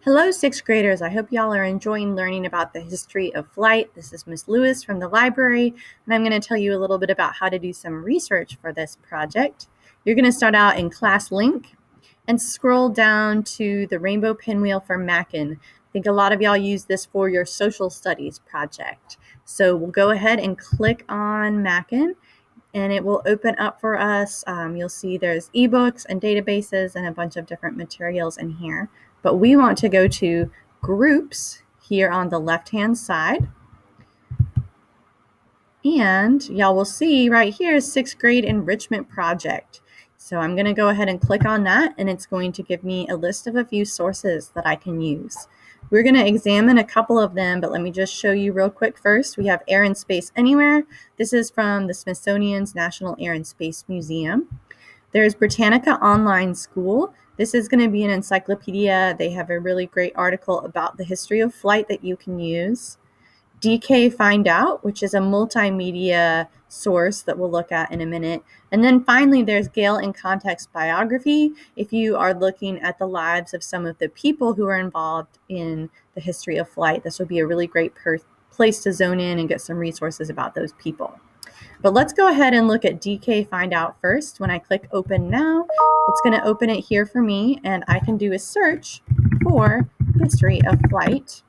Hello, sixth graders. I hope y'all are enjoying learning about the history of flight. This is Miss Lewis from the library, and I'm going to tell you a little bit about how to do some research for this project. You're going to start out in Class Link and scroll down to the rainbow pinwheel for Mackin. I think a lot of y'all use this for your social studies project. So we'll go ahead and click on Mackin, and it will open up for us. You'll see there's ebooks and databases and a bunch of different materials in here. But we want to go to groups here on the left-hand side. And y'all will see right here, sixth grade enrichment project. So I'm going to go ahead and click on that, and it's going to give me a list of a few sources that I can use. We're going to examine a couple of them, but let me just show you real quick first. We have Air and Space Anywhere. This is from the Smithsonian's National Air and Space Museum. There's Britannica Online School. This is going to be an encyclopedia. They have a really great article about the history of flight that you can use. DK Find Out, which is a multimedia source that we'll look at in a minute. And then finally, there's Gale in Context Biography. If you are looking at the lives of some of the people who are involved in the history of flight, this would be a really great place to zone in and get some resources about those people. But let's go ahead and look at DK Find Out first. When I click Open Now, it's going to open it here for me, and I can do a search for history of flight.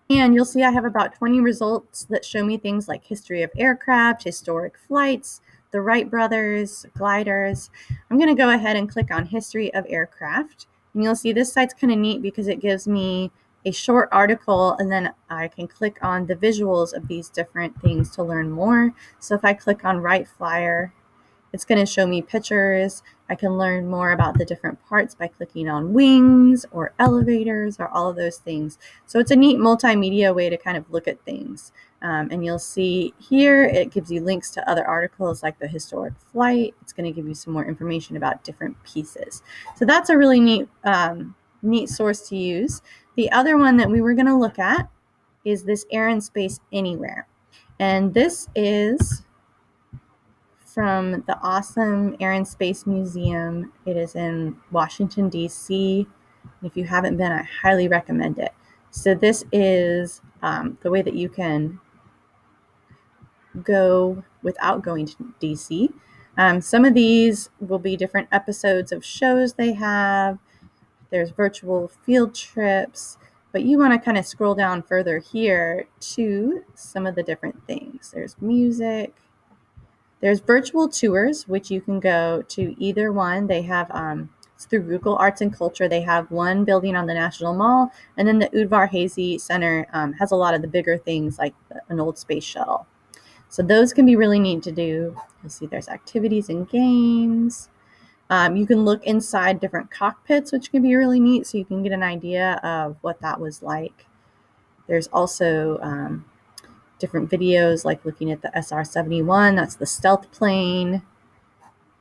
And you'll see I have about 20 results that show me things like history of aircraft, historic flights, the Wright brothers, gliders. I'm going to go ahead and click on history of aircraft. And you'll see this site's kind of neat because it gives me a short article, and then I can click on the visuals of these different things to learn more. So if I click on Wright Flyer, it's going to show me pictures. I can learn more about the different parts by clicking on wings or elevators or all of those things. So it's a neat multimedia way to kind of look at things. And you'll see here, it gives you links to other articles like the historic flight. It's going to give you some more information about different pieces. So that's a really neat source to use. The other one that we were going to look at is this Air and Space Anywhere. And this is from the awesome Air and Space Museum. It is in Washington, D.C. If you haven't been, I highly recommend it. So this is the way that you can go without going to D.C. Some of these will be different episodes of shows they have. There's virtual field trips, but you want to kind of scroll down further here to some of the different things. There's music. There's virtual tours, which you can go to either one. They have, it's through Google Arts and Culture. They have one building on the National Mall, and then the Udvar Hazy Center has a lot of the bigger things like an old space shuttle. So those can be really neat to do. You'll see there's activities and games. You can look inside different cockpits, which can be really neat, so you can get an idea of what that was like. There's also different videos like looking at the SR-71, that's the stealth plane.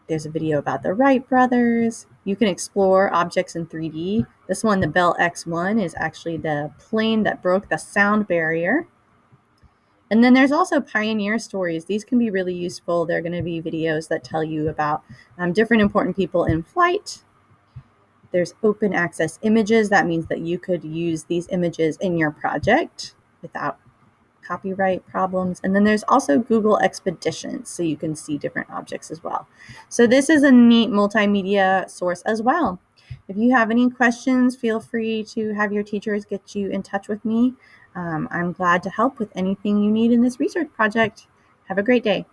There's a video about the Wright brothers. You can explore objects in 3D. This one, the Bell X-1, is actually the plane that broke the sound barrier. And then there's also pioneer stories. These can be really useful. They're going to be videos that tell you about different important people in flight. There's open access images. That means that you could use these images in your project without copyright problems. And then there's also Google Expeditions, so you can see different objects as well. So this is a neat multimedia source as well. If you have any questions, feel free to have your teachers get you in touch with me. I'm glad to help with anything you need in this research project. Have a great day.